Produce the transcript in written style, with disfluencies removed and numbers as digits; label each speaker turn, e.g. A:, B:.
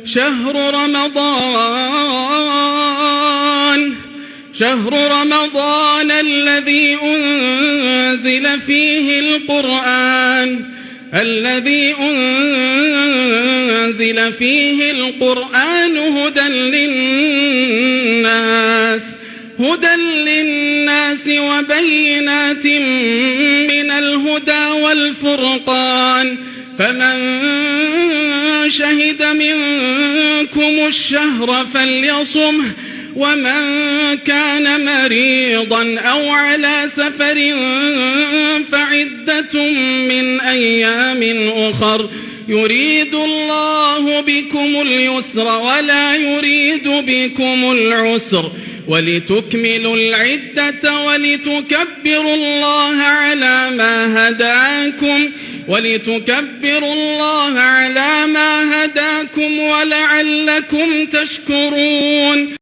A: شهر رمضان الذي أنزل فيه القرآن هدى للناس وبينات من الهدى والفرقان، فمن شهد منكم الشهر فليصمه، ومن كان مريضا أو على سفر فعدة من أيام أخر، يريد الله بكم اليسر ولا يريد بكم العسر، ولتكملوا العدة ولتكبروا الله على ما هداكم ولعلكم تشكرون.